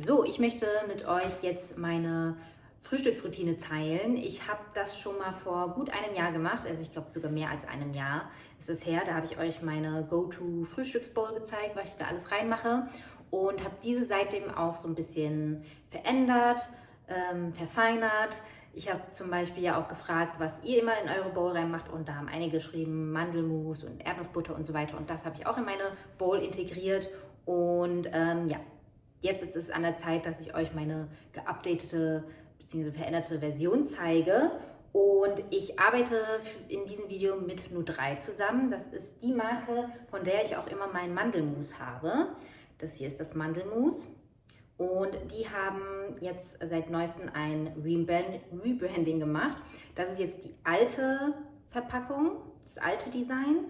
So, ich möchte mit euch jetzt meine Frühstücksroutine teilen. Ich habe das schon mal vor gut einem Jahr gemacht, also ich glaube sogar mehr als einem Jahr ist es her. Da habe ich euch meine Go-To-Frühstücksbowl gezeigt, was ich da alles reinmache und habe diese seitdem auch so ein bisschen verändert, verfeinert. Ich habe zum Beispiel ja auch gefragt, was ihr immer in eure Bowl reinmacht und da haben einige geschrieben Mandelmus und Erdnussbutter und so weiter und das habe ich auch in meine Bowl integriert und ja. Jetzt ist es an der Zeit, dass ich euch meine geupdatete bzw. veränderte Version zeige. Und ich arbeite in diesem Video mit Nu3 zusammen. Das ist die Marke, von der ich auch immer meinen Mandelmus habe. Das hier ist das Mandelmus. Und die haben jetzt seit neuestem ein Rebranding gemacht. Das ist jetzt die alte Verpackung, das alte Design.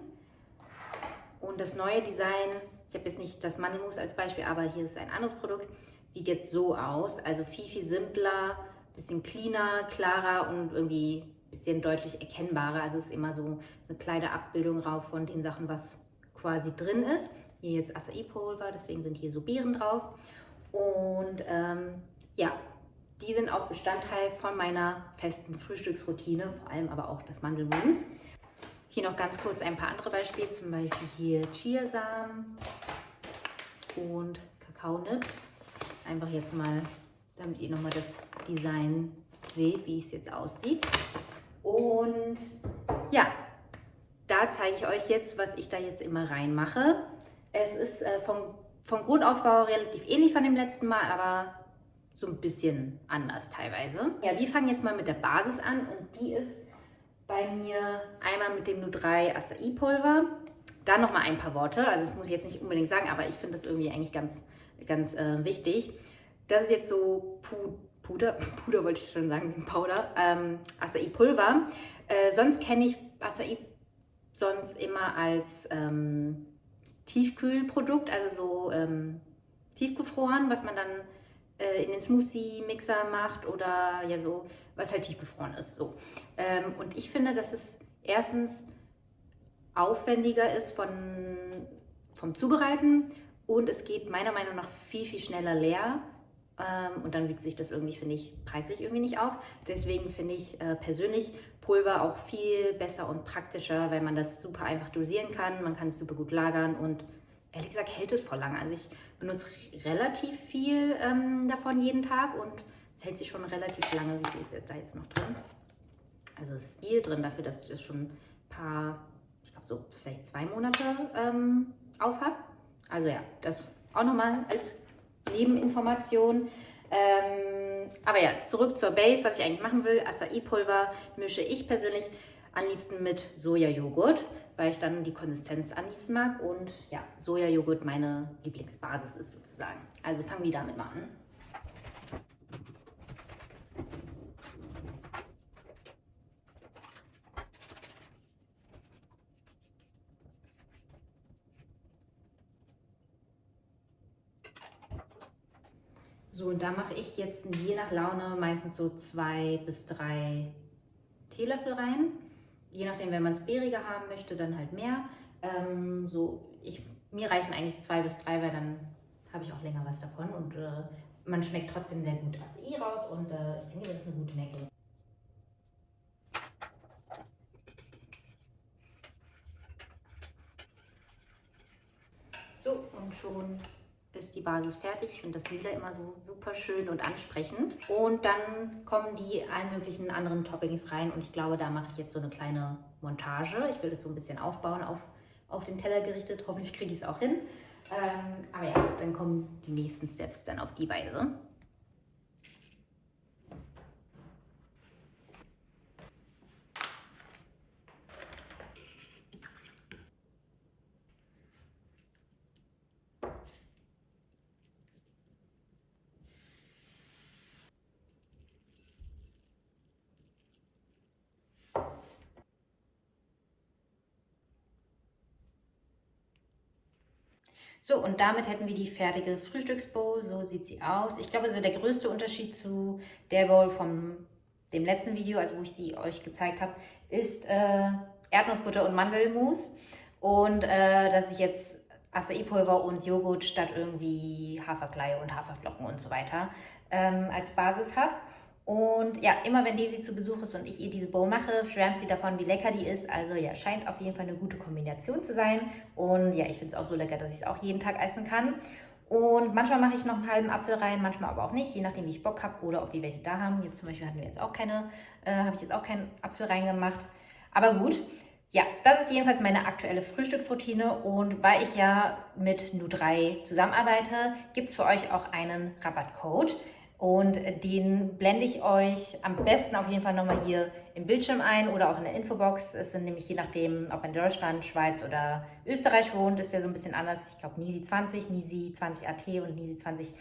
Und das neue Design, ich habe jetzt nicht das Mandelmus als Beispiel, aber hier ist ein anderes Produkt, sieht jetzt so aus. Also viel, viel simpler, bisschen cleaner, klarer und irgendwie ein bisschen deutlich erkennbarer. Also es ist immer so eine kleine Abbildung drauf von den Sachen, was quasi drin ist. Hier jetzt Acai-Pulver, deswegen sind hier so Beeren drauf. Und ja, die sind auch Bestandteil von meiner festen Frühstücksroutine, vor allem aber auch das Mandelmus. Hier noch ganz kurz ein paar andere Beispiele, zum Beispiel hier Chiasamen und Kakaonips. Einfach jetzt mal, damit ihr nochmal das Design seht, wie es jetzt aussieht. Und ja, da zeige ich euch jetzt, was ich da jetzt immer reinmache. Es ist vom Grundaufbau relativ ähnlich von dem letzten Mal, aber so ein bisschen anders teilweise. Ja, wir fangen jetzt mal mit der Basis an und die ist bei mir einmal mit dem Nu3 Acai-Pulver. Dann nochmal ein paar Worte, also das muss ich jetzt nicht unbedingt sagen, aber ich finde das irgendwie eigentlich ganz wichtig. Das ist jetzt so Puder wollte ich schon sagen, wie Powder, Acai-Pulver. Sonst kenne ich Acai sonst immer als Tiefkühlprodukt, also so tiefgefroren, was man dann in den Smoothie-Mixer macht oder ja so, was halt tiefgefroren ist. So. Und ich finde, dass es erstens aufwendiger ist vom Zubereiten und es geht meiner Meinung nach viel, viel schneller leer. Und dann wiegt sich das irgendwie, finde ich, preislich irgendwie nicht auf. Deswegen finde ich persönlich Pulver auch viel besser und praktischer, weil man das super einfach dosieren kann. Man kann es super gut lagern und ehrlich gesagt hält es voll lange. Also ich benutze relativ viel davon jeden Tag und es hält sich schon relativ lange. Wie viel ist jetzt da jetzt noch drin? Also es ist viel drin dafür, dass ich das schon ein paar, ich glaube so vielleicht 2 Monate auf habe. Also ja, das auch nochmal als Nebeninformation. Aber ja, zurück zur Base, was ich eigentlich machen will. Acai-Pulver mische ich persönlich am liebsten mit Sojajoghurt, weil ich dann die Konsistenz am liebsten mag und ja, Sojajoghurt meine Lieblingsbasis ist sozusagen. Also fangen wir damit mal an. So, und da mache ich jetzt je nach Laune meistens so 2 bis 3 Teelöffel rein. Je nachdem, wenn man es beeriger haben möchte, dann halt mehr. Mir reichen eigentlich 2 bis 3, weil dann habe ich auch länger was davon und man schmeckt trotzdem sehr gut Acai raus und ich denke, das ist eine gute Menge. So, und schon ist die Basis fertig. Ich finde das Lila immer so super schön und ansprechend. Und dann kommen die allen möglichen anderen Toppings rein und ich glaube, da mache ich jetzt so eine kleine Montage. Ich will das so ein bisschen aufbauen auf den Teller gerichtet. Hoffentlich kriege ich es auch hin. Aber ja, dann kommen die nächsten Steps dann auf die Weise. So, und damit hätten wir die fertige Frühstücksbowl. So sieht sie aus. Ich glaube, also der größte Unterschied zu der Bowl von dem letzten Video, also wo ich sie euch gezeigt habe, ist Erdnussbutter und Mandelmus. Und dass ich jetzt Acai-Pulver und Joghurt statt irgendwie Haferkleie und Haferflocken und so weiter als Basis habe. Und ja, immer wenn Daisy zu Besuch ist und ich ihr diese Bowl mache, schwärmt sie davon, wie lecker die ist. Also ja, scheint auf jeden Fall eine gute Kombination zu sein. Und ja, ich finde es auch so lecker, dass ich es auch jeden Tag essen kann. Und manchmal mache ich noch einen halben Apfel rein, manchmal aber auch nicht, je nachdem, wie ich Bock habe oder ob wir welche da haben. Jetzt zum Beispiel hatten wir jetzt auch habe ich jetzt auch keinen Apfel reingemacht. Aber gut, ja, das ist jedenfalls meine aktuelle Frühstücksroutine. Und weil ich ja mit Nu3 zusammenarbeite, gibt es für euch auch einen Rabattcode. Und den blende ich euch am besten auf jeden Fall nochmal hier im Bildschirm ein oder auch in der Infobox. Es sind nämlich je nachdem, ob man in Deutschland, Schweiz oder Österreich wohnt, ist ja so ein bisschen anders. Ich glaube Nisi 20, Nisi 20 AT und Nisi 20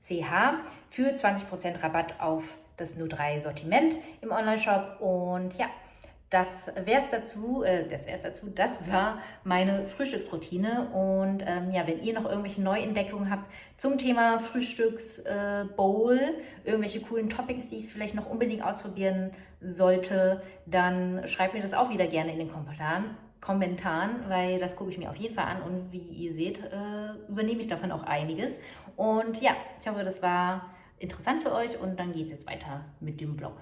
CH für 20% Rabatt auf das Nu3 Sortiment im Onlineshop. Und ja, das war meine Frühstücksroutine. Und ja, wenn ihr noch irgendwelche Neuentdeckungen habt zum Thema Frühstücksbowl, irgendwelche coolen Toppings, die ich vielleicht noch unbedingt ausprobieren sollte, dann schreibt mir das auch wieder gerne in den Kommentaren, weil das gucke ich mir auf jeden Fall an. Und wie ihr seht, übernehme ich davon auch einiges. Und ja, ich hoffe, das war interessant für euch und dann geht es jetzt weiter mit dem Vlog.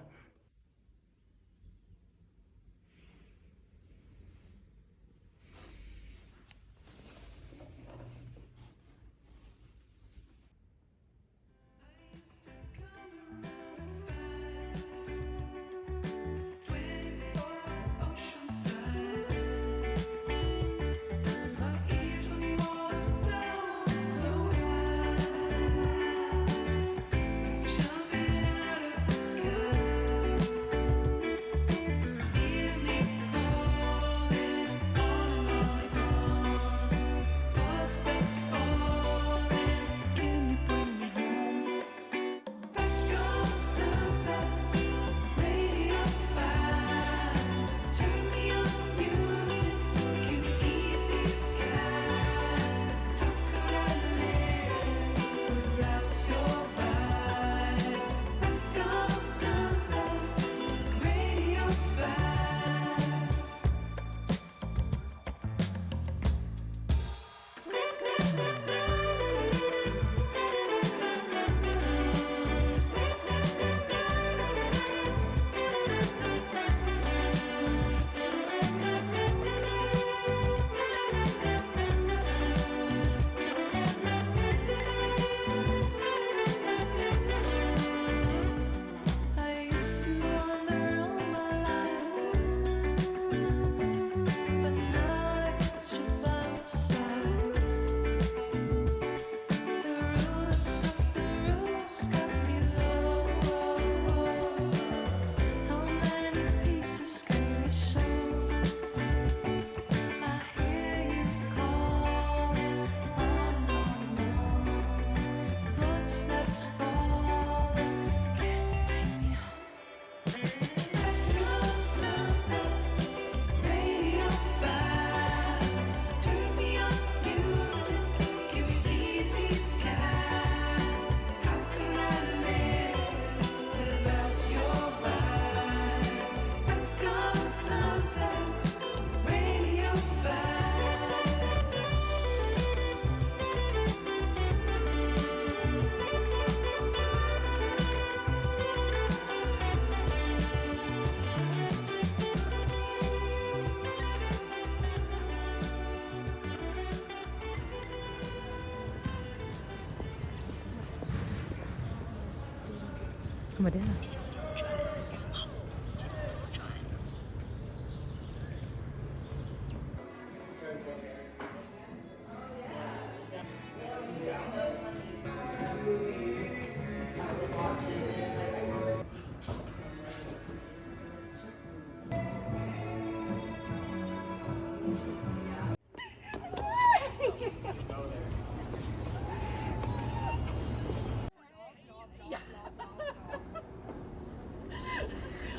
Guck mal, der ist.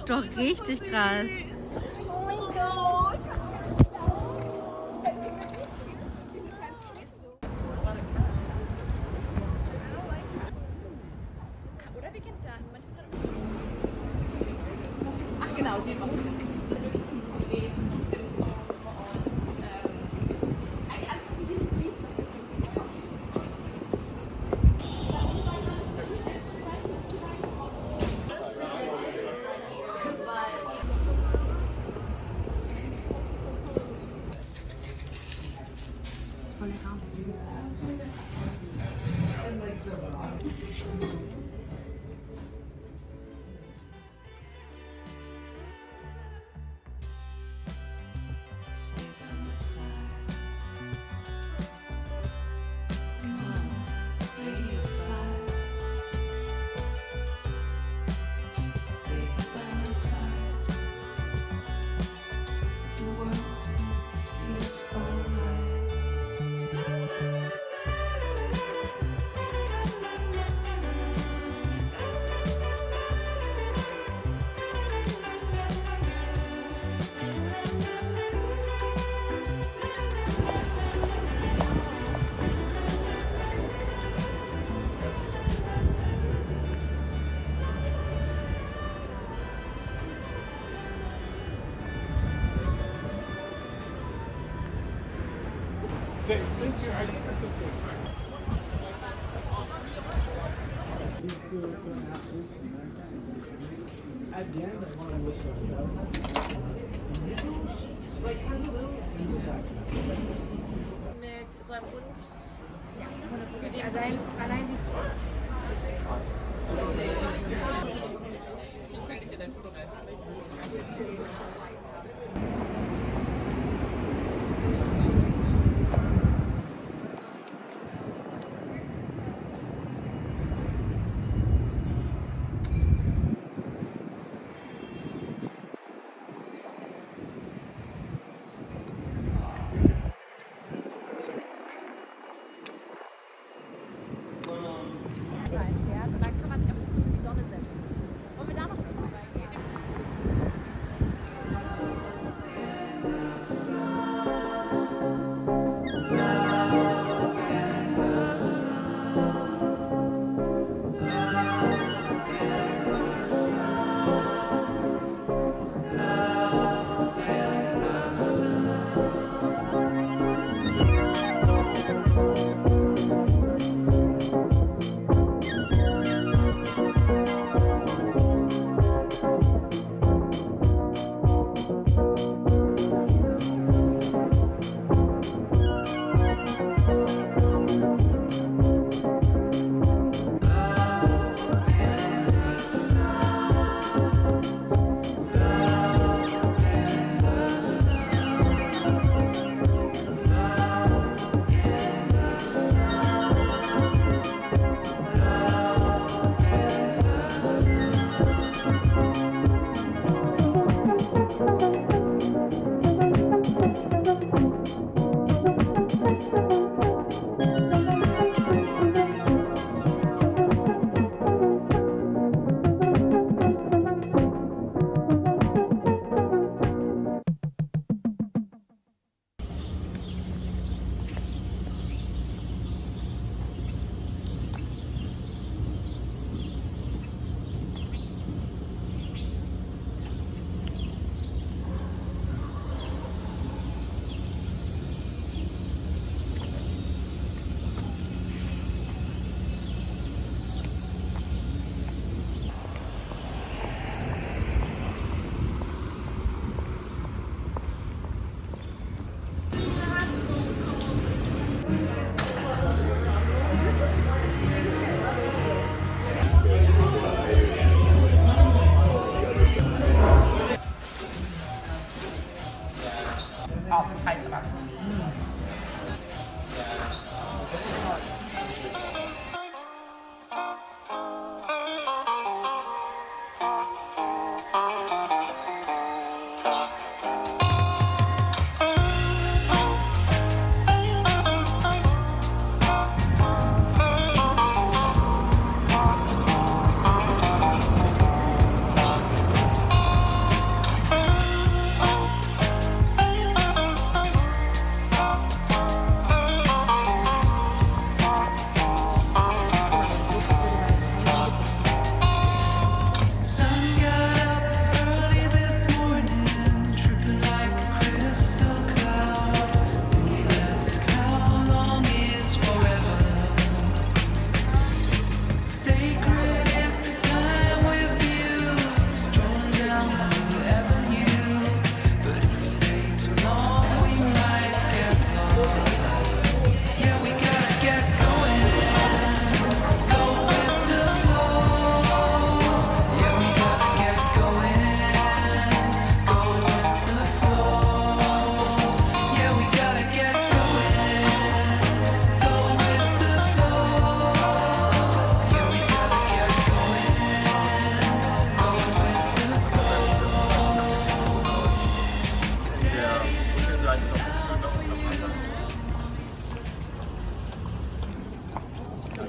Doch richtig krass. Oh mein Gott. Oder wir können da. Ach genau, den machen wir. Eigentlich alles, was du hier siehst, das Voll lecker. At the end, I want to wish you Mit so einem Hund. Also allein die fährt und dann kann man sich auch so kurz in die Sonne setzen. Wollen wir da noch kurz vorbeigehen?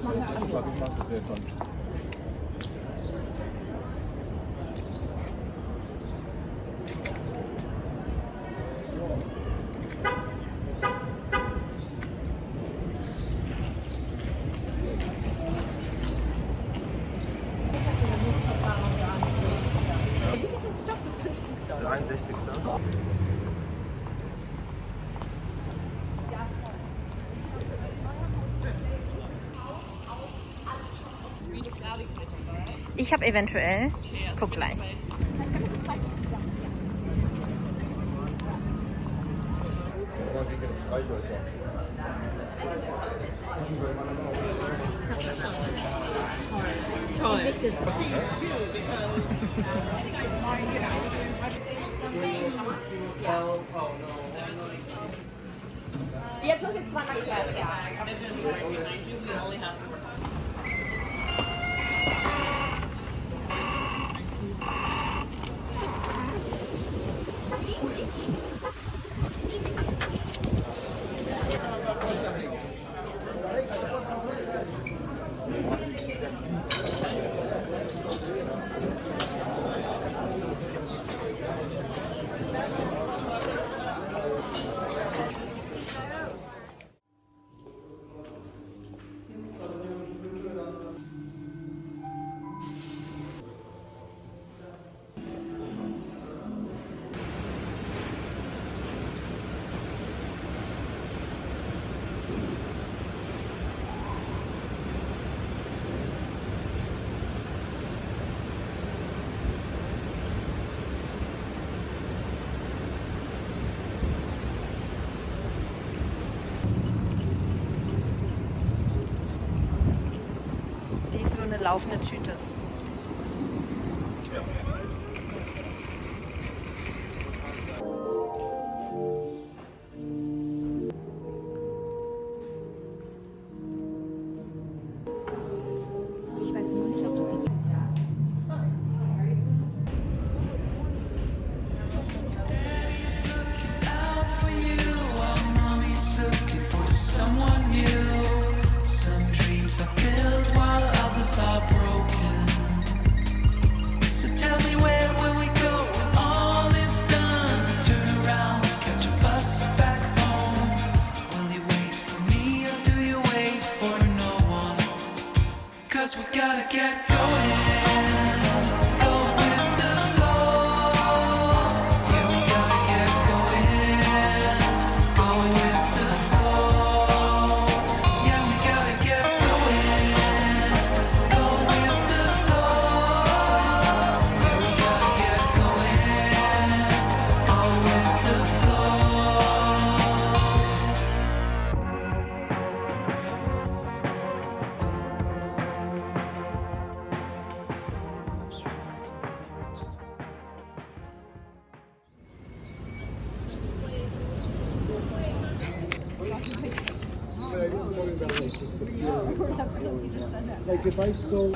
Das wäre schon. Wie viel das Stock? So 50 $. 63. Ich habe eventuell. Guck gleich. Toll. Jetzt muss jetzt zweimal Glas, ja. Die ist so eine laufende Tüte. Ich weiß nur nicht, ob es die Someone new. Some dreams are built while others are broken. So tell me, where will we go when all is done? Turn around, catch a bus back home. Will you wait for me or do you wait for no one? 'Cause we gotta get going. Go with the flow. Yeah, we gotta get going. Going with the flow. Yeah, we gotta get going. Go with the flow. Yeah, we gotta get going. Go with the Like if I stole.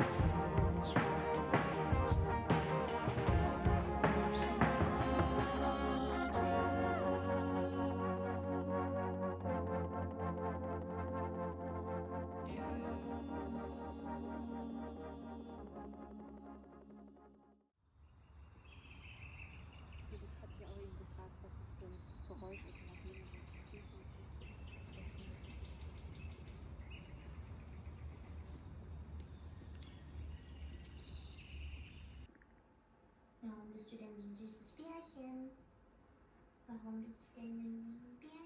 sun moves right towards every verse in Hat sich auch eben gefragt, was das für ein Geräusch ist. Warum bist du denn so ein süßes Bärchen? Warum bist du denn so ein süßes Bärchen?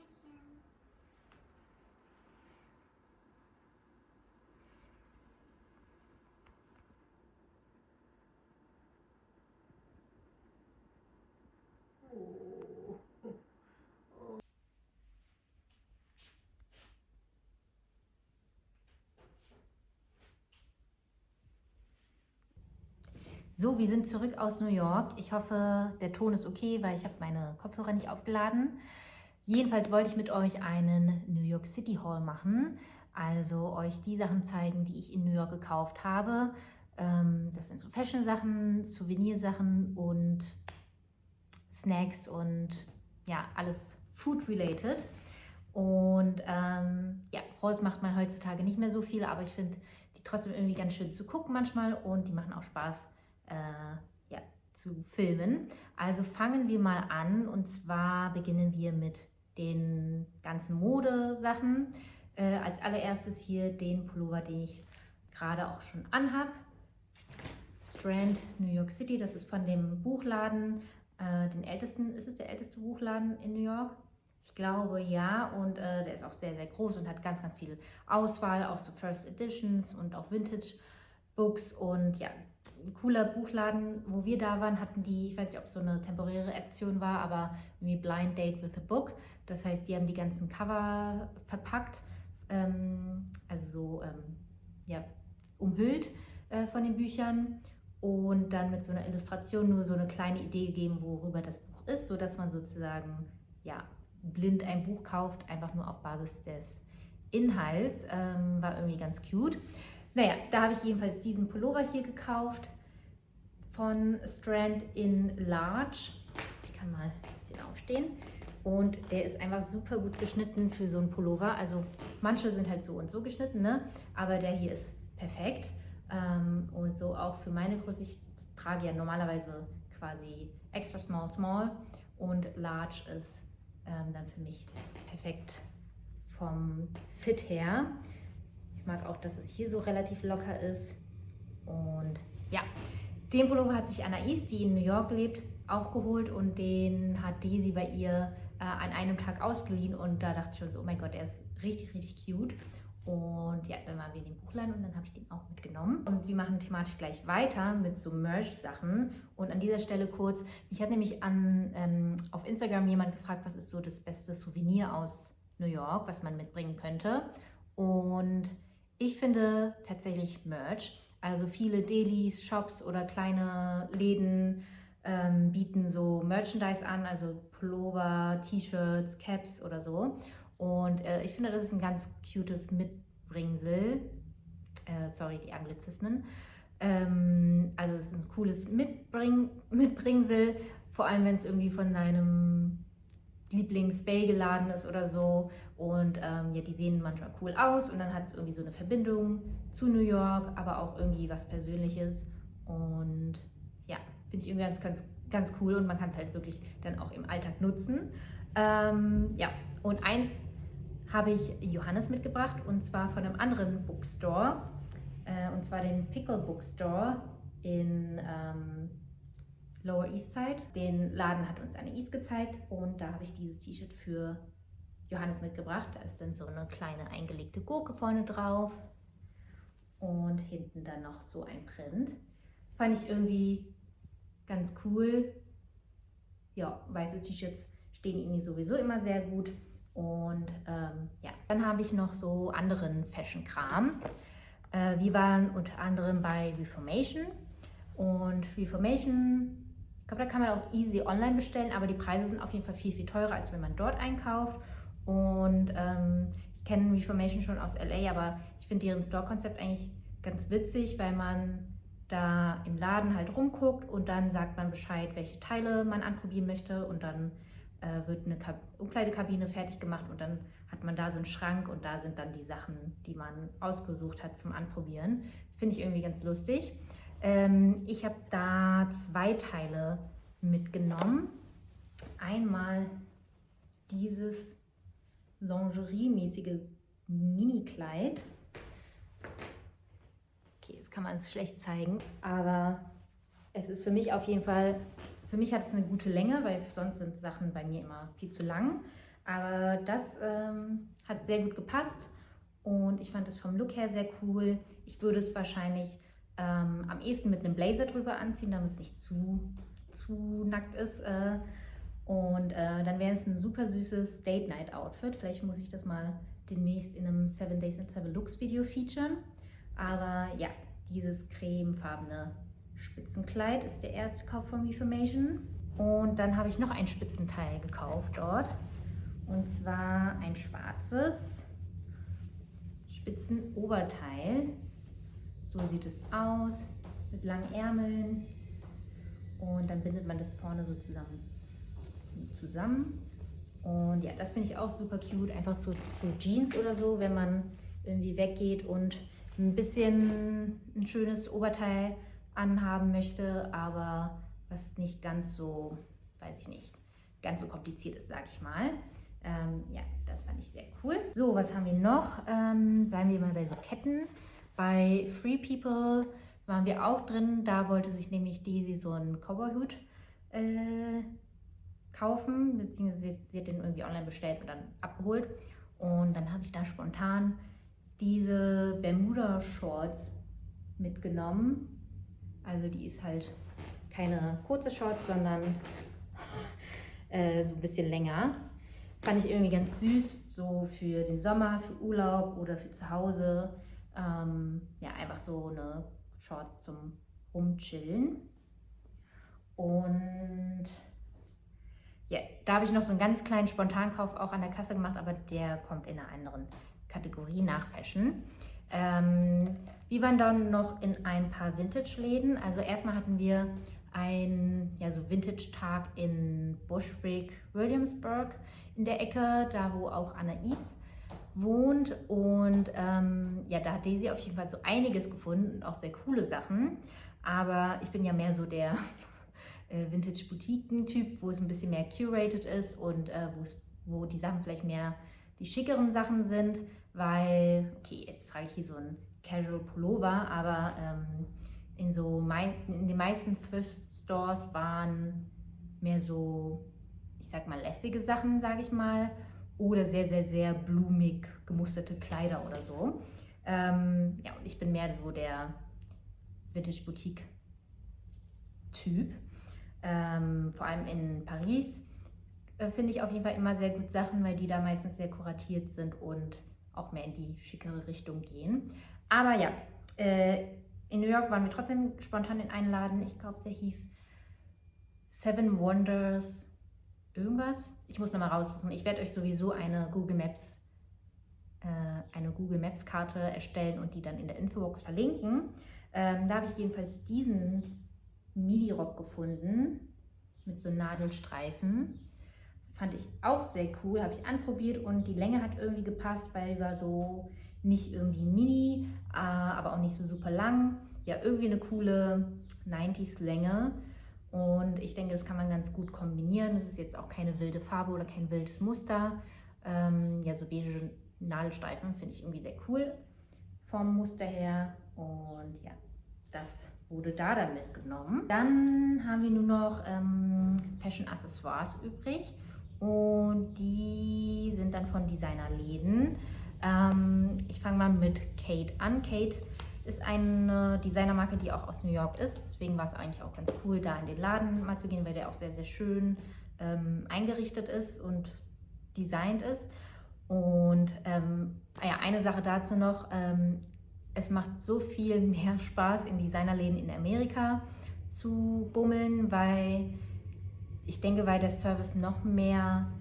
So, wir sind zurück aus New York. Ich hoffe, der Ton ist okay, weil ich habe meine Kopfhörer nicht aufgeladen. Jedenfalls wollte ich mit euch einen New York City Haul machen. Also euch die Sachen zeigen, die ich in New York gekauft habe. Das sind so Fashion-Sachen, Souvenirsachen und Snacks und ja, alles Food-related. Und ja, Hauls macht man heutzutage nicht mehr so viel, aber ich finde die trotzdem irgendwie ganz schön zu gucken manchmal und die machen auch Spaß ja, zu filmen. Also fangen wir mal an und zwar beginnen wir mit den ganzen Modesachen. Als allererstes hier den Pullover, den ich gerade auch schon anhab. Strand, New York City, das ist von dem Buchladen, den ältesten, ist es der älteste Buchladen in New York? Ich glaube ja, und der ist auch sehr, sehr groß und hat ganz, ganz viel Auswahl, auch so First Editions und auch Vintage Books und ja, ein cooler Buchladen. Wo wir da waren, hatten die, ich weiß nicht, ob es so eine temporäre Aktion war, aber irgendwie Blind Date with a Book. Das heißt, die haben die ganzen Cover verpackt, also so ja, umhüllt von den Büchern und dann mit so einer Illustration nur so eine kleine Idee gegeben, worüber das Buch ist, sodass man sozusagen ja, blind ein Buch kauft, einfach nur auf Basis des Inhalts. War irgendwie ganz cute. Naja, da habe ich jedenfalls diesen Pullover hier gekauft von Strand in Large. Ich kann mal ein bisschen aufstehen. Und der ist einfach super gut geschnitten für so einen Pullover. Also manche sind halt so und so geschnitten, ne? Aber der hier ist perfekt. Und so auch für meine Größe. Ich trage ja normalerweise quasi extra small, small. Und Large ist dann für mich perfekt vom Fit her. Ich mag auch, dass es hier so relativ locker ist. Und ja, den Pullover hat sich Anais, die in New York lebt, auch geholt. Und den hat Daisy bei ihr an einem Tag ausgeliehen. Und da dachte ich schon so, oh mein Gott, der ist richtig, richtig cute. Und ja, dann waren wir in dem Buchladen und dann habe ich den auch mitgenommen. Und wir machen thematisch gleich weiter mit so Merch-Sachen. Und an dieser Stelle kurz, mich hat nämlich auf Instagram jemand gefragt, was ist so das beste Souvenir aus New York, was man mitbringen könnte. Und ich finde tatsächlich Merch. Also viele Delis, Shops oder kleine Läden bieten so Merchandise an, also Pullover, T-Shirts, Caps oder so. Und ich finde, das ist ein ganz cutes Mitbringsel. Sorry, die Anglizismen. Also es ist ein cooles Mitbringsel, vor allem wenn es irgendwie von deinem Lieblings-Bagel-Laden ist oder so. Und ja, die sehen manchmal cool aus und dann hat es irgendwie so eine Verbindung zu New York, aber auch irgendwie was Persönliches. Und ja, finde ich irgendwie ganz cool und man kann es halt wirklich dann auch im Alltag nutzen. Ja, und eins habe ich Johannes mitgebracht und zwar von einem anderen Bookstore, und zwar den Pickle Bookstore in Lower East Side. Den Laden hat uns Anais gezeigt und da habe ich dieses T-Shirt für Johannes mitgebracht. Da ist dann so eine kleine eingelegte Gurke vorne drauf und hinten dann noch so ein Print. Fand ich irgendwie ganz cool. Ja, weiße T-Shirts stehen ihnen sowieso immer sehr gut. Und ja, dann habe ich noch so anderen Fashion-Kram. Wir waren unter anderem bei Reformation. Und Reformation, ich glaube, da kann man auch easy online bestellen, aber die Preise sind auf jeden Fall viel, viel teurer, als wenn man dort einkauft. Und ich kenne Reformation schon aus LA, aber ich finde deren Store-Konzept eigentlich ganz witzig, weil man da im Laden halt rumguckt und dann sagt man Bescheid, welche Teile man anprobieren möchte und dann wird eine Umkleidekabine fertig gemacht und dann hat man da so einen Schrank und da sind dann die Sachen, die man ausgesucht hat zum Anprobieren. Finde ich irgendwie ganz lustig. Ich habe da 2 Teile mitgenommen. Einmal dieses Lingerie-mäßige Mini-Kleid. Okay, jetzt kann man es schlecht zeigen, aber es ist für mich auf jeden Fall, für mich hat es eine gute Länge, weil sonst sind Sachen bei mir immer viel zu lang. Aber das hat sehr gut gepasst und ich fand es vom Look her sehr cool. Ich würde es wahrscheinlich am ehesten mit einem Blazer drüber anziehen, damit es nicht zu nackt ist. Und dann wäre es ein super süßes Date-Night-Outfit. Vielleicht muss ich das mal demnächst in einem 7 Days and 7 Looks Video featuren. Aber ja, dieses cremefarbene Spitzenkleid ist der erste Kauf von Reformation. Und dann habe ich noch ein Spitzenteil gekauft dort. Und zwar ein schwarzes Spitzenoberteil. So sieht es aus, mit langen Ärmeln. Und dann bindet man das vorne so zusammen. Und ja, das finde ich auch super cute. Einfach so Jeans oder so, wenn man irgendwie weggeht und ein bisschen ein schönes Oberteil anhaben möchte, aber was nicht ganz so, weiß ich nicht, ganz so kompliziert ist, sag ich mal. Ja, das fand ich sehr cool. So, was haben wir noch? Bleiben wir mal bei so Ketten. Bei Free People waren wir auch drin. Da wollte sich nämlich Daisy so einen Cowboy-Hut kaufen, beziehungsweise sie hat den irgendwie online bestellt und dann abgeholt. Und dann habe ich da spontan diese Bermuda-Shorts mitgenommen. Also die ist halt keine kurze Shorts, sondern so ein bisschen länger. Fand ich irgendwie ganz süß, so für den Sommer, für Urlaub oder für zu Hause. Ja, einfach so eine Shorts zum Rumchillen. Und ja, da habe ich noch so einen ganz kleinen Spontankauf auch an der Kasse gemacht, aber der kommt in einer anderen Kategorie nach Fashion. Wir waren dann noch in ein paar Vintage-Läden. Also erstmal hatten wir einen so Vintage-Tag in Bushwick, Williamsburg in der Ecke, da wo auch Anais wohnt. Und da hat Daisy auf jeden Fall so einiges gefunden und auch sehr coole Sachen. Aber ich bin ja mehr so der Vintage-Boutiquen-Typ, wo es ein bisschen mehr curated ist und wo die Sachen vielleicht mehr die schickeren Sachen sind, weil, okay, jetzt trage ich hier so einen Casual Pullover, aber in den meisten Thrift Stores waren mehr so, ich sag mal, lässige Sachen, sage ich mal, oder sehr, sehr, sehr blumig gemusterte Kleider oder so. Und ich bin mehr so der Vintage-Boutique-Typ. Vor allem in Paris finde ich auf jeden Fall immer sehr gut Sachen, weil die da meistens sehr kuratiert sind und auch mehr in die schickere Richtung gehen. Aber ja, in New York waren wir trotzdem spontan in einen Laden. Ich glaube, der hieß Seven Wonders irgendwas. Ich muss nochmal raussuchen. Ich werde euch sowieso eine Google Maps Karte erstellen und die dann in der Infobox verlinken. Da habe ich jedenfalls diesen Mini-Rock gefunden mit so Nadelstreifen. Fand ich auch sehr cool, habe ich anprobiert und die Länge hat irgendwie gepasst, weil die war so nicht irgendwie mini, aber auch nicht so super lang. Ja, irgendwie eine coole 90s-Länge und ich denke, das kann man ganz gut kombinieren. Das ist jetzt auch keine wilde Farbe oder kein wildes Muster. So beige Nadelstreifen finde ich irgendwie sehr cool vom Muster her und ja, das wurde da dann mitgenommen. Dann haben wir nur noch Fashion Accessoires übrig und die sind dann von Designerläden. Ich fange mal mit Kate an. Kate ist eine Designermarke, die auch aus New York ist. Deswegen war es eigentlich auch ganz cool, da in den Laden mal zu gehen, weil der auch sehr, sehr schön eingerichtet ist und designt ist. Und eine Sache dazu noch. Es macht so viel mehr Spaß, in Designerläden in Amerika zu bummeln, weil ich denke, weil der Service noch mehr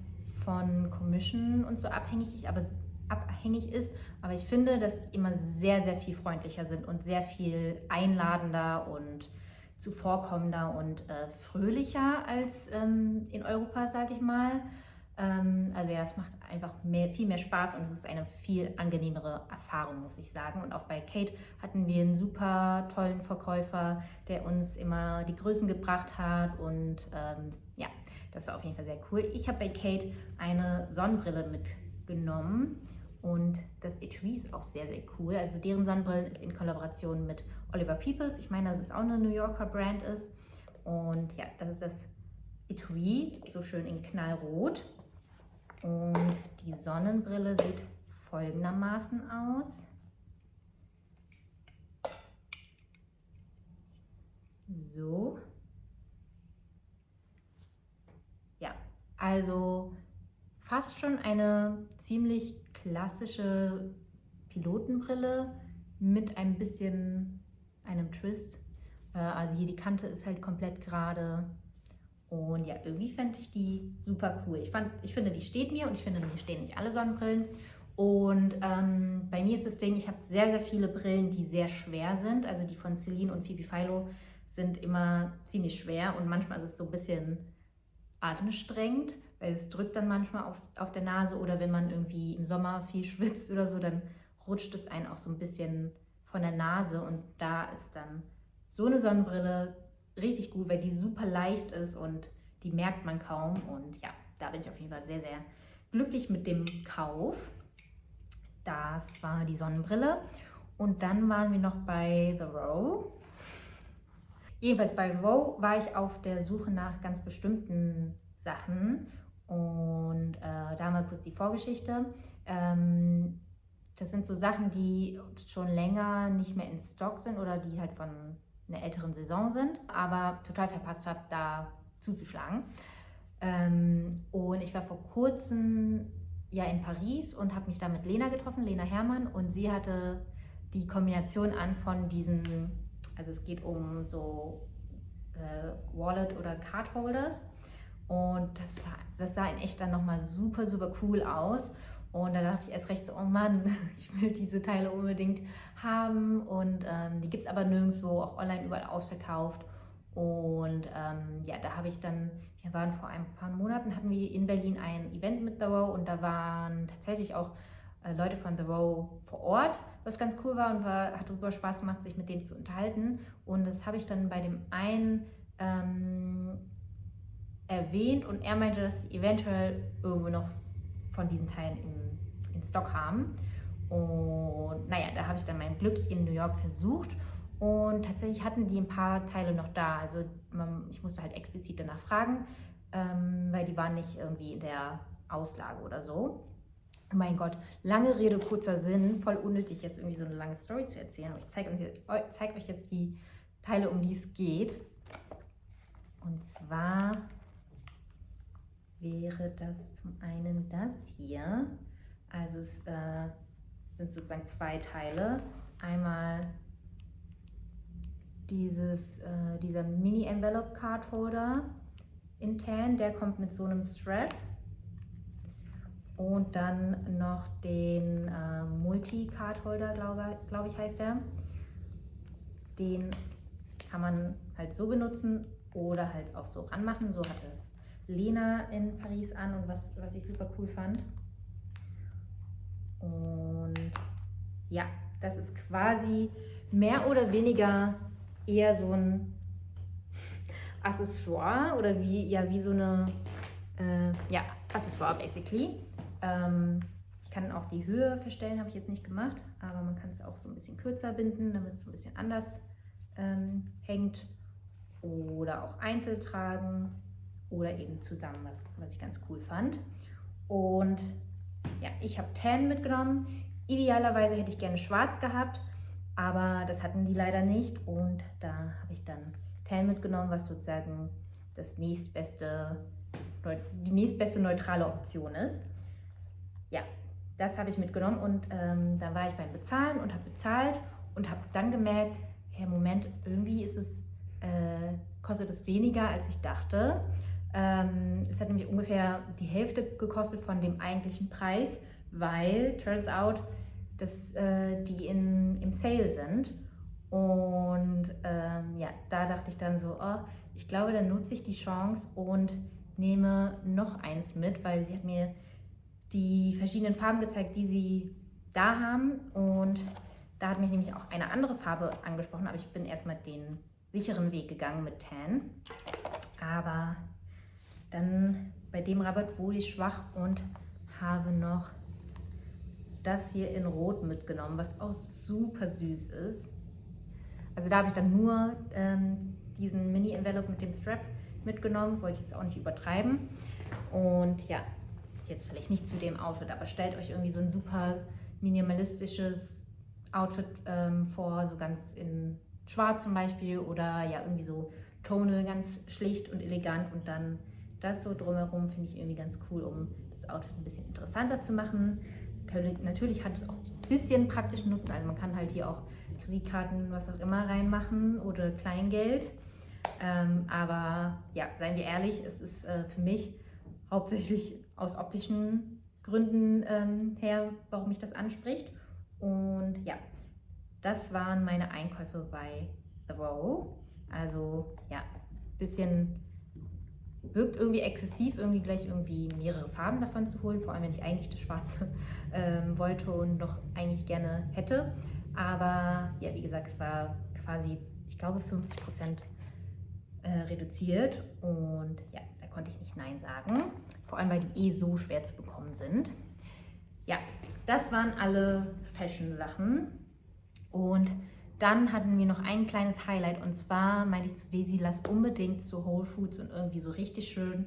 von Commission und so abhängig ist, aber abhängig ist. Aber ich finde, dass die immer sehr, sehr viel freundlicher sind und sehr viel einladender und zuvorkommender und fröhlicher als in Europa, sage ich mal. Also ja, es macht einfach viel mehr Spaß und es ist eine viel angenehmere Erfahrung, muss ich sagen. Und auch bei Kate hatten wir einen super tollen Verkäufer, der uns immer die Größen gebracht hat und ja, das war auf jeden Fall sehr cool. Ich habe bei Kate eine Sonnenbrille mitgenommen und das Etui ist auch sehr, sehr cool. Also deren Sonnenbrillen ist in Kollaboration mit Oliver Peoples. Ich meine, dass es auch eine New Yorker Brand ist. Und ja, das ist das Etui, so schön in knallrot. Und die Sonnenbrille sieht folgendermaßen aus. So. Ja, also fast schon eine ziemlich klassische Pilotenbrille mit ein bisschen einem Twist. Also hier die Kante ist halt komplett gerade. Und ja, irgendwie fände ich die super cool. Ich finde, die steht mir und ich finde, mir stehen nicht alle Sonnenbrillen. Und bei mir ist das Ding, ich habe sehr, sehr viele Brillen, die sehr schwer sind. Also die von Celine und Phoebe Philo sind immer ziemlich schwer und manchmal ist es so ein bisschen anstrengend, weil es drückt dann manchmal auf der Nase oder wenn man irgendwie im Sommer viel schwitzt oder so, dann rutscht es einen auch so ein bisschen von der Nase und da ist dann so eine Sonnenbrille richtig gut, weil die super leicht ist und die merkt man kaum und ja, da bin ich auf jeden Fall sehr, sehr glücklich mit dem Kauf. Das war die Sonnenbrille und dann waren wir noch bei The Row. Jedenfalls bei The Row war ich auf der Suche nach ganz bestimmten Sachen und da mal kurz die Vorgeschichte. Das sind so Sachen, die schon länger nicht mehr in Stock sind oder die halt von einer älteren Saison sind, aber total verpasst habe, da zuzuschlagen. Und ich war vor kurzem ja in Paris und habe mich da mit Lena getroffen, Lena Herrmann, und sie hatte die Kombination an von diesen, also es geht um so Wallet- oder Cardholders und das sah in echt dann nochmal super, super cool aus. Und da dachte ich erst recht so, oh Mann, ich will diese Teile unbedingt haben und die gibt es aber nirgendwo, auch online überall ausverkauft. Und ja, da habe ich dann, wir waren vor ein paar Monaten, hatten wir in Berlin ein Event mit The Row und da waren tatsächlich auch Leute von The Row vor Ort, was ganz cool war und hat super Spaß gemacht, sich mit denen zu unterhalten. Und das habe ich dann bei dem einen erwähnt und er meinte, dass sie eventuell irgendwo noch von diesen Teilen in Stock haben. Und naja, da habe ich dann mein Glück in New York versucht und tatsächlich hatten die ein paar Teile noch da. Also ich musste halt explizit danach fragen, weil die waren nicht irgendwie in der Auslage oder so. Oh mein Gott, lange Rede, kurzer Sinn, voll unnötig jetzt irgendwie so eine lange Story zu erzählen. Aber ich zeige euch jetzt die Teile, um die es geht. Und zwar wäre das zum einen das hier. Also es sind sozusagen zwei Teile. Einmal dieser Mini-Envelope-Card-Holder in Tan, der kommt mit so einem Strap. Und dann noch den Multi-Card-Holder, glaube ich, heißt der. Den kann man halt so benutzen oder halt auch so ranmachen. So hatte es Lena in Paris an und was ich super cool fand. Und ja, das ist quasi mehr oder weniger eher so ein Accessoire oder wie so eine Accessoire basically. Ich kann auch die Höhe verstellen, habe ich jetzt nicht gemacht, aber man kann es auch so ein bisschen kürzer binden, damit es ein bisschen anders hängt oder auch einzeln tragen oder eben zusammen, was ich ganz cool fand. Und ja, ich habe Tan mitgenommen. Idealerweise hätte ich gerne schwarz gehabt, aber das hatten die leider nicht und da habe ich dann Tan mitgenommen, was sozusagen die nächstbeste neutrale Option ist. Ja, das habe ich mitgenommen und dann war ich beim Bezahlen und habe bezahlt und habe dann gemerkt, hey, Moment, irgendwie kostet es weniger, als ich dachte. Es hat nämlich ungefähr die Hälfte gekostet von dem eigentlichen Preis weil turns out, dass die im Sale sind. Und ja, da dachte ich dann so, oh, ich glaube, dann nutze ich die Chance und nehme noch eins mit, weil sie hat mir die verschiedenen Farben gezeigt, die sie da haben. Und da hat mich nämlich auch eine andere Farbe angesprochen, aber ich bin erstmal den sicheren Weg gegangen mit Tan. Aber dann bei dem Rabatt wurde ich schwach und habe noch das hier in Rot mitgenommen, was auch super süß ist. Also da habe ich dann nur diesen Mini-Envelope mit dem Strap mitgenommen, wollte ich jetzt auch nicht übertreiben. Und ja, jetzt vielleicht nicht zu dem Outfit, aber stellt euch irgendwie so ein super minimalistisches Outfit vor, so ganz in schwarz zum Beispiel oder ja irgendwie so tonal, ganz schlicht und elegant und dann das so drumherum finde ich irgendwie ganz cool, um das Outfit ein bisschen interessanter zu machen. Natürlich hat es auch ein bisschen praktischen Nutzen, also man kann halt hier auch Kreditkarten, was auch immer reinmachen oder Kleingeld. Aber ja, seien wir ehrlich, es ist für mich hauptsächlich aus optischen Gründen her, warum mich das anspricht. Und ja, das waren meine Einkäufe bei The Row. Also ja, bisschen wirkt irgendwie exzessiv, irgendwie gleich irgendwie mehrere Farben davon zu holen, vor allem wenn ich eigentlich das Schwarze wollte und noch eigentlich gerne hätte. Aber ja, wie gesagt, es war quasi, ich glaube, 50% reduziert und ja, da konnte ich nicht Nein sagen. Vor allem, weil die so schwer zu bekommen sind. Ja, das waren alle Fashion-Sachen. Und dann hatten wir noch ein kleines Highlight und zwar meinte ich zu Daisy, lass unbedingt zu Whole Foods und irgendwie so richtig schön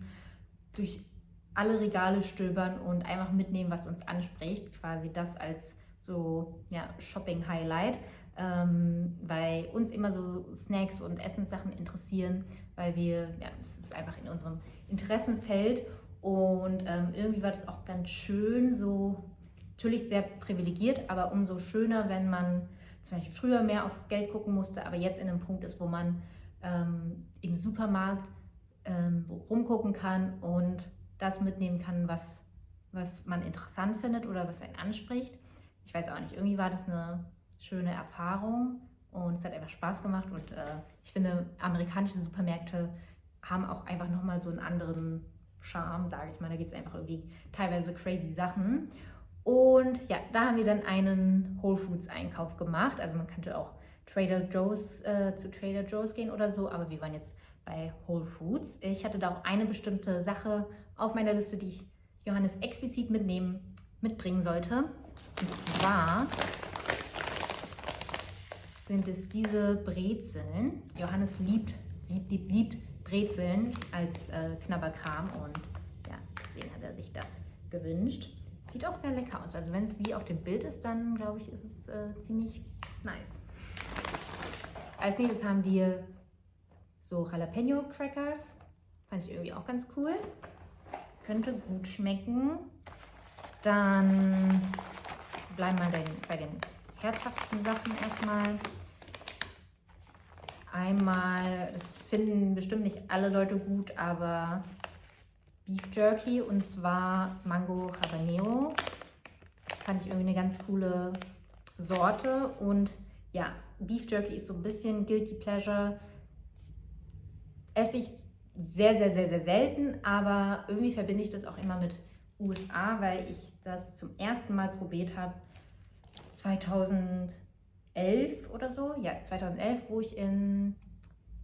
durch alle Regale stöbern und einfach mitnehmen, was uns anspricht. Quasi das als so ja, Shopping-Highlight, weil uns immer so Snacks und Essenssachen interessieren, weil wir, ja, es ist einfach in unserem Interessenfeld und irgendwie war das auch ganz schön, so natürlich sehr privilegiert, aber umso schöner, wenn man zum Beispiel früher mehr auf Geld gucken musste, aber jetzt in einem Punkt ist, wo man im Supermarkt rumgucken kann und das mitnehmen kann, was man interessant findet oder was einen anspricht. Ich weiß auch nicht, irgendwie war das eine schöne Erfahrung und es hat einfach Spaß gemacht und ich finde, amerikanische Supermärkte haben auch einfach nochmal so einen anderen Charme, sage ich mal. Da gibt es einfach irgendwie teilweise crazy Sachen. Und ja, da haben wir dann einen Whole Foods Einkauf gemacht. Also man könnte auch zu Trader Joe's gehen oder so, aber wir waren jetzt bei Whole Foods. Ich hatte da auch eine bestimmte Sache auf meiner Liste, die ich Johannes explizit mitbringen sollte. Und zwar sind es diese Brezeln. Johannes liebt Brezeln als Knabberkram und ja, deswegen hat er sich das gewünscht. Sieht auch sehr lecker aus. Also wenn es wie auf dem Bild ist, dann glaube ich, ist es ziemlich nice. Als nächstes haben wir so Jalapeno Crackers. Fand ich irgendwie auch ganz cool. Könnte gut schmecken. Dann bleiben wir bei den herzhaften Sachen erstmal. Einmal, das finden bestimmt nicht alle Leute gut, aber Beef Jerky und zwar Mango Habanero. Fand ich irgendwie eine ganz coole Sorte und ja, Beef Jerky ist so ein bisschen Guilty Pleasure. Esse ich sehr, sehr, sehr, sehr selten, aber irgendwie verbinde ich das auch immer mit USA, weil ich das zum ersten Mal probiert habe 2011 oder so. Ja, 2011, wo ich in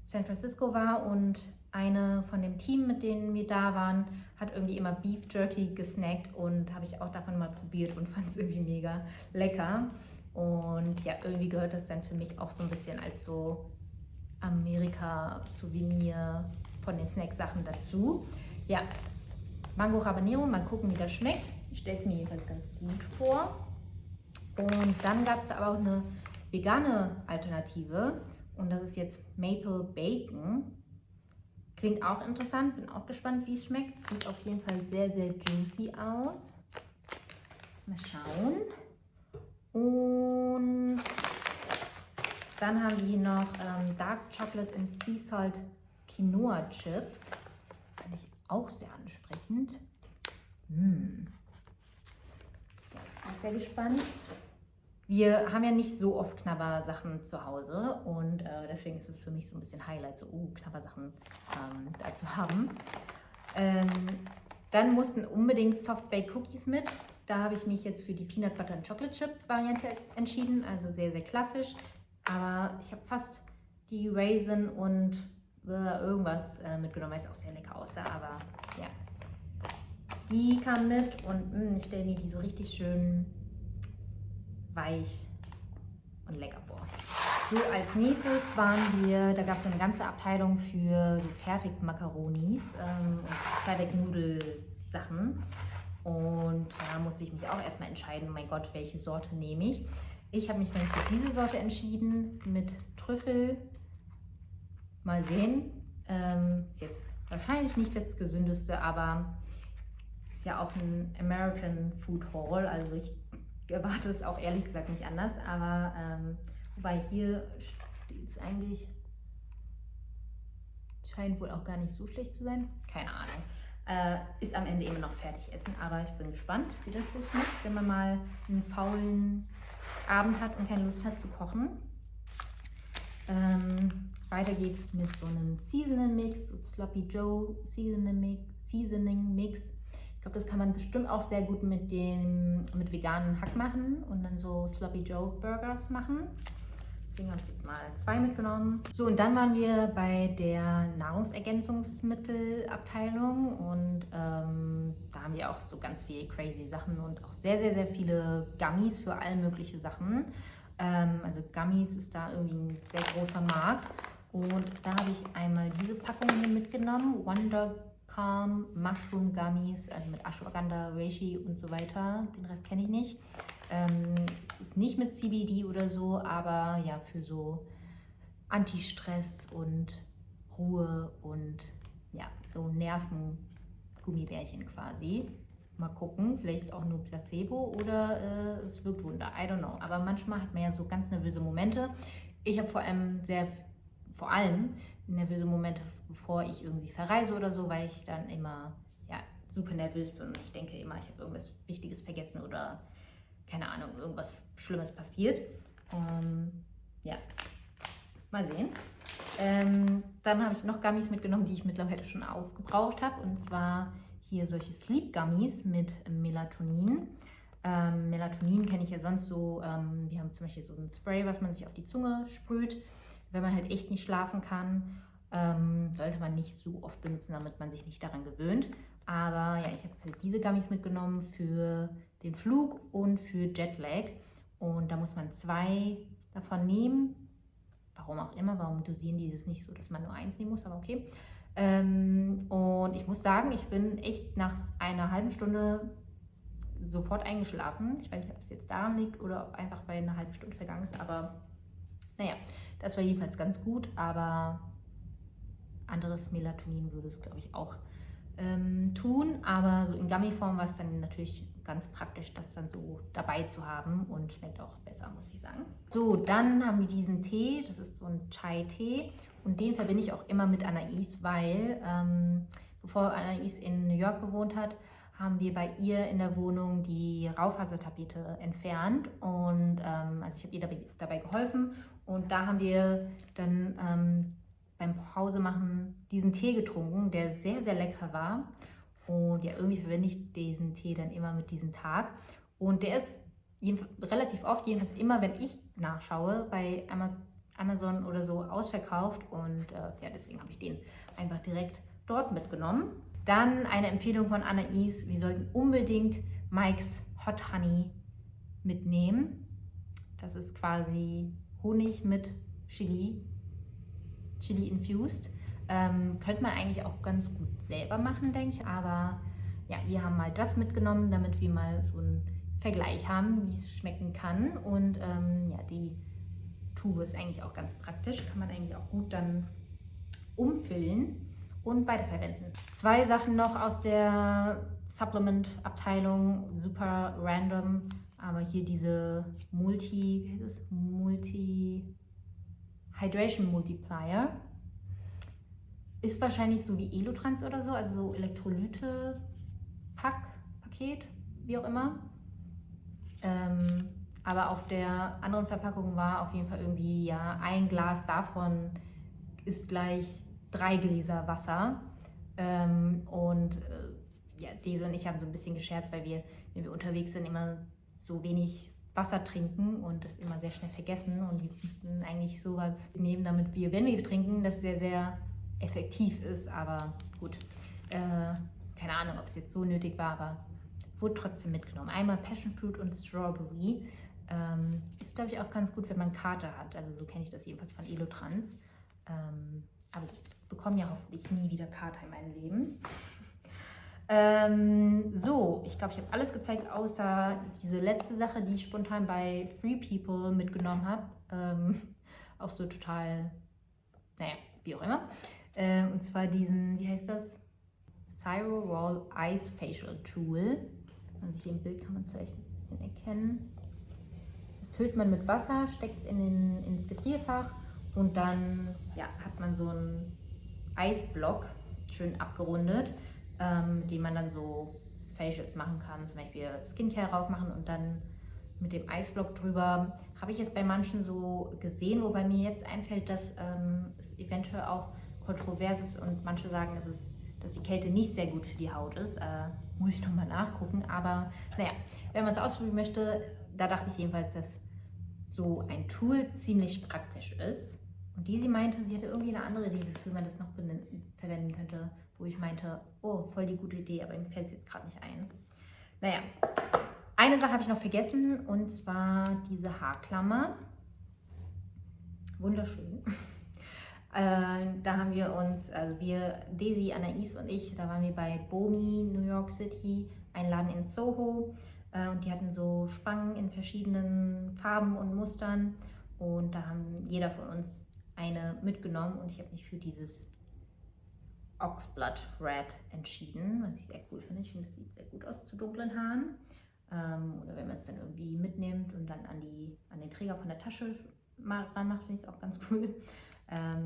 San Francisco war und eine von dem Team, mit denen wir da waren, hat irgendwie immer Beef Jerky gesnackt und habe ich auch davon mal probiert und fand es irgendwie mega lecker. Und ja, irgendwie gehört das dann für mich auch so ein bisschen als so Amerika-Souvenir von den Snacksachen dazu. Ja, Mango Habanero, mal gucken, wie das schmeckt. Ich stelle es mir jedenfalls ganz gut vor. Und dann gab es da aber auch eine vegane Alternative und das ist jetzt Maple Bacon. Klingt auch interessant, bin auch gespannt, wie es schmeckt. Sieht auf jeden Fall sehr, sehr juicy aus. Mal schauen. Und dann haben wir hier noch Dark Chocolate and Sea Salt Quinoa Chips. Fand ich auch sehr ansprechend. Ja, sehr gespannt. Wir haben ja nicht so oft Knabbersachen zu Hause und deswegen ist es für mich so ein bisschen Highlight, so Knabbersachen da zu haben. Dann mussten unbedingt Soft-Baked Cookies mit. Da habe ich mich jetzt für die Peanut Butter and Chocolate Chip Variante entschieden, also sehr, sehr klassisch. Aber ich habe fast die Raisin und irgendwas mitgenommen, weil es auch sehr lecker aussah, aber ja. Die kam mit und ich stelle mir die so richtig schön weich und lecker vor. So, als nächstes waren wir, da gab es so eine ganze Abteilung für so Fertigmakaronis und Fertignudelsachen. Und da musste ich mich auch erstmal entscheiden, oh mein Gott, welche Sorte nehme ich. Ich habe mich dann für diese Sorte entschieden mit Trüffel. Mal sehen. Ist jetzt wahrscheinlich nicht das gesündeste, aber ist ja auch ein American Food Hall. Also ich erwarte es auch ehrlich gesagt nicht anders. Aber wobei hier steht es eigentlich, scheint wohl auch gar nicht so schlecht zu sein. Keine Ahnung. Ist am Ende immer noch fertig essen, aber ich bin gespannt, wie das so schmeckt, wenn man mal einen faulen Abend hat und keine Lust hat zu kochen. Weiter geht's mit so einem Seasoning Mix, so Sloppy Joe Seasoning Mix. Ich glaube, das kann man bestimmt auch sehr gut mit veganem Hack machen und dann so Sloppy Joe Burgers machen. Deswegen habe ich jetzt mal 2 mitgenommen. So, und dann waren wir bei der Nahrungsergänzungsmittelabteilung und da haben wir auch so ganz viele crazy Sachen und auch sehr, sehr, sehr viele Gummies für all mögliche Sachen. Also Gummies ist da irgendwie ein sehr großer Markt. Und da habe ich einmal diese Packung hier mitgenommen. Wonder Calm Mushroom Gummies, also mit Ashwagandha, Reishi und so weiter. Den Rest kenne ich nicht. Es ist nicht mit CBD oder so, aber ja, für so Anti-Stress und Ruhe und ja, so Nerven-Gummibärchen quasi. Mal gucken, vielleicht ist es auch nur Placebo oder es wirkt Wunder, I don't know. Aber manchmal hat man ja so ganz nervöse Momente. Ich habe vor allem nervöse Momente, bevor ich irgendwie verreise oder so, weil ich dann immer ja, super nervös bin und ich denke immer, ich habe irgendwas Wichtiges vergessen oder keine Ahnung, irgendwas Schlimmes passiert. Ja, mal sehen. Dann habe ich noch Gummies mitgenommen, die ich mittlerweile schon aufgebraucht habe. Und zwar hier solche Sleep Gummies mit Melatonin. Melatonin kenne ich ja sonst so. Wir haben zum Beispiel so ein Spray, was man sich auf die Zunge sprüht, wenn man halt echt nicht schlafen kann. Sollte man nicht so oft benutzen, damit man sich nicht daran gewöhnt. Aber ja, ich habe diese Gummies mitgenommen für den Flug und für Jetlag. Und da muss man 2 davon nehmen. Warum auch immer, warum dosieren die das nicht so, dass man nur 1 nehmen muss, aber okay. Und ich muss sagen, ich bin echt nach einer halben Stunde sofort eingeschlafen. Ich weiß nicht, ob es jetzt daran liegt oder ob einfach, weil eine halbe Stunde vergangen ist. Aber naja, das war jedenfalls ganz gut. Aber anderes Melatonin würde es, glaube ich, auch tun. Aber so in Gummiform war es dann natürlich ganz praktisch, das dann so dabei zu haben und schmeckt auch besser, muss ich sagen. So, dann haben wir diesen Tee, das ist so ein Chai-Tee und den verbinde ich auch immer mit Anais, weil bevor Anais in New York gewohnt hat, haben wir bei ihr in der Wohnung die Raufasertapete entfernt und also ich habe ihr dabei geholfen und da haben wir dann beim Pausemachen diesen Tee getrunken, der sehr, sehr lecker war. Und ja, irgendwie verwende ich diesen Tee dann immer mit diesem Tag. Und der ist relativ oft, jedenfalls immer, wenn ich nachschaue, bei Amazon oder so ausverkauft. Und ja, deswegen habe ich den einfach direkt dort mitgenommen. Dann eine Empfehlung von Anais, wir sollten unbedingt Mike's Hot Honey mitnehmen. Das ist quasi Honig mit Chili infused. Könnte man eigentlich auch ganz gut selber machen, denke ich. Aber ja, wir haben mal das mitgenommen, damit wir mal so einen Vergleich haben, wie es schmecken kann. Und ja, die Tube ist eigentlich auch ganz praktisch. Kann man eigentlich auch gut dann umfüllen und weiterverwenden. 2 Sachen noch aus der Supplement-Abteilung, super random. Aber hier diese Hydration Multiplier. Ist wahrscheinlich so wie Elotrans oder so, also so Elektrolyte-Paket, wie auch immer. Aber auf der anderen Verpackung war auf jeden Fall irgendwie, ja, ein Glas davon ist gleich 3 Gläser Wasser. Ja, Desi und ich haben so ein bisschen gescherzt, weil wir, wenn wir unterwegs sind, immer so wenig Wasser trinken und das immer sehr schnell vergessen. Und wir müssten eigentlich sowas nehmen, damit wir, wenn wir trinken, das sehr, sehr effektiv ist. Aber gut, keine Ahnung, ob es jetzt so nötig war, aber wurde trotzdem mitgenommen. Einmal Passion Fruit und Strawberry. Ist, glaube ich, auch ganz gut, wenn man Kater hat. Also so kenne ich das jedenfalls von Elotrans. Aber ich bekomme ja hoffentlich nie wieder Kater in meinem Leben. So, ich glaube, ich habe alles gezeigt, außer diese letzte Sache, die ich spontan bei Free People mitgenommen habe. Auch so total, naja, wie auch immer. Und zwar diesen, wie heißt das? Cyro Roll Ice Facial Tool. Also hier im Bild kann man es vielleicht ein bisschen erkennen. Das füllt man mit Wasser, steckt es ins Gefrierfach und dann ja, hat man so einen Eisblock, schön abgerundet, mit dem man dann so Facials machen kann. Zum Beispiel Skincare raufmachen und dann mit dem Eisblock drüber. Habe ich jetzt bei manchen so gesehen, wobei mir jetzt einfällt, dass es eventuell auch kontrovers ist und manche sagen, dass die Kälte nicht sehr gut für die Haut ist. Muss ich nochmal nachgucken. Aber naja, wenn man es ausprobieren möchte, da dachte ich jedenfalls, dass so ein Tool ziemlich praktisch ist. Und sie meinte, sie hatte irgendwie eine andere Idee, wofür man das noch verwenden könnte, wo ich meinte, oh, voll die gute Idee, aber mir fällt es jetzt gerade nicht ein. Naja, eine Sache habe ich noch vergessen und zwar diese Haarklammer. Wunderschön. Da haben wir uns, also wir, Desi, Anais und ich, da waren wir bei Bomi, New York City, ein Laden in Soho. Und die hatten so Spangen in verschiedenen Farben und Mustern. Und da haben jeder von uns eine mitgenommen. Und ich habe mich für dieses Oxblood Red entschieden, was ich sehr cool finde. Ich finde, das sieht sehr gut aus zu dunklen Haaren. Oder wenn man es dann irgendwie mitnimmt und dann an den Träger von der Tasche mal ranmacht, finde ich es auch ganz cool. Ja,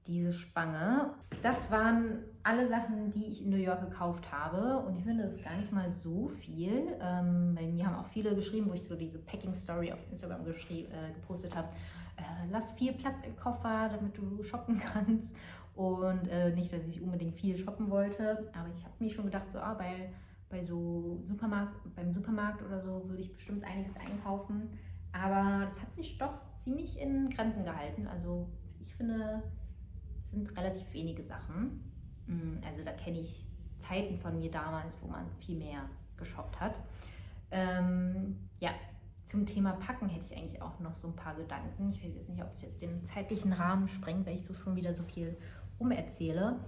diese Spange. Das waren alle Sachen, die ich in New York gekauft habe. Und ich finde, das ist gar nicht mal so viel. Weil mir haben auch viele geschrieben, wo ich so diese Packing-Story auf Instagram gepostet habe. Lass viel Platz im Koffer, damit du shoppen kannst. Und nicht, dass ich unbedingt viel shoppen wollte. Aber ich habe mir schon gedacht, so bei so beim Supermarkt oder so würde ich bestimmt einiges einkaufen. Aber das hat sich doch ziemlich in Grenzen gehalten. Also ich finde, es sind relativ wenige Sachen. Also da kenne ich Zeiten von mir damals, wo man viel mehr geshoppt hat. Ja, zum Thema Packen hätte ich eigentlich auch noch so ein paar Gedanken. Ich weiß jetzt nicht, ob es jetzt den zeitlichen Rahmen sprengt, weil ich so schon wieder so viel rumerzähle.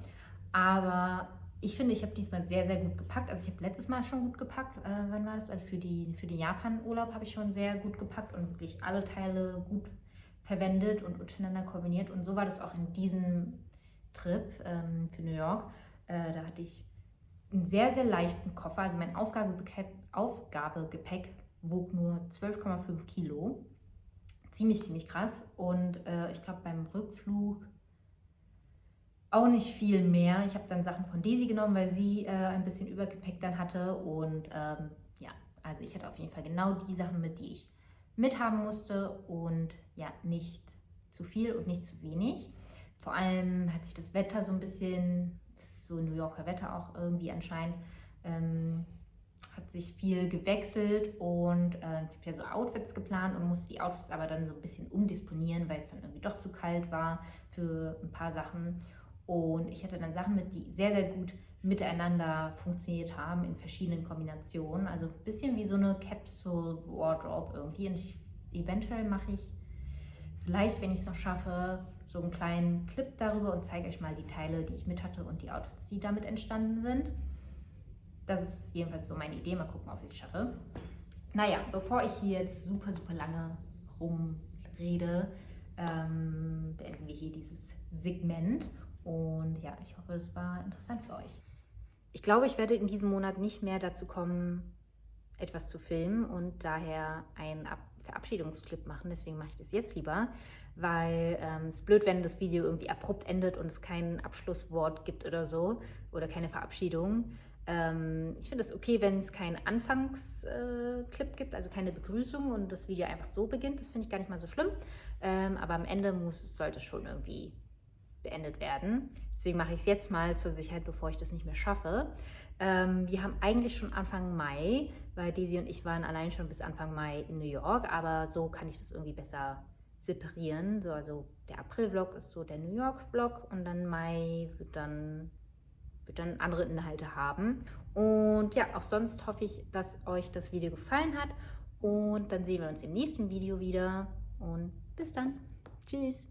Aber ich finde, ich habe diesmal sehr, sehr gut gepackt. Also ich habe letztes Mal schon gut gepackt. Wann war das? Also für den Japan-Urlaub habe ich schon sehr gut gepackt und wirklich alle Teile gut verwendet und untereinander kombiniert. Und so war das auch in diesem Trip für New York. Da hatte ich einen sehr, sehr leichten Koffer. Also mein Aufgabegepäck wog nur 12,5 Kilo. Ziemlich krass. Und ich glaube beim Rückflug auch nicht viel mehr. Ich habe dann Sachen von Desi genommen, weil sie ein bisschen Übergepäck dann hatte. Und ja, also ich hatte auf jeden Fall genau die Sachen mit, die ich mithaben musste. Und ja, nicht zu viel und nicht zu wenig. Vor allem hat sich das Wetter so ein bisschen, so New Yorker Wetter auch irgendwie anscheinend, hat sich viel gewechselt und ich habe ja so Outfits geplant und musste die Outfits aber dann so ein bisschen umdisponieren, weil es dann irgendwie doch zu kalt war für ein paar Sachen. Und ich hatte dann Sachen mit, die sehr, sehr gut miteinander funktioniert haben in verschiedenen Kombinationen. Also ein bisschen wie so eine Capsule Wardrobe irgendwie. Und eventuell mache ich vielleicht, wenn ich es noch schaffe, so einen kleinen Clip darüber und zeige euch mal die Teile, die ich mit hatte und die Outfits, die damit entstanden sind. Das ist jedenfalls so meine Idee. Mal gucken, ob ich es schaffe. Naja, bevor ich hier jetzt super, super lange rumrede, beenden wir hier dieses Segment. Und ja, ich hoffe, das war interessant für euch. Ich glaube, ich werde in diesem Monat nicht mehr dazu kommen, etwas zu filmen und daher einen Verabschiedungsclip machen. Deswegen mache ich das jetzt lieber, weil es ist blöd, wenn das Video irgendwie abrupt endet und es kein Abschlusswort gibt oder so oder keine Verabschiedung. Ich finde es okay, wenn es keinen Anfangsclip gibt, also keine Begrüßung und das Video einfach so beginnt. Das finde ich gar nicht mal so schlimm. Aber am Ende sollte es schon irgendwie beendet werden. Deswegen mache ich es jetzt mal zur Sicherheit, bevor ich das nicht mehr schaffe. Wir haben eigentlich schon Anfang Mai, weil Daisy und ich waren allein schon bis Anfang Mai in New York, aber so kann ich das irgendwie besser separieren. So, also der April-Vlog ist so der New York-Vlog und dann Mai wird dann andere Inhalte haben. Und ja, auch sonst hoffe ich, dass euch das Video gefallen hat und dann sehen wir uns im nächsten Video wieder und bis dann. Tschüss.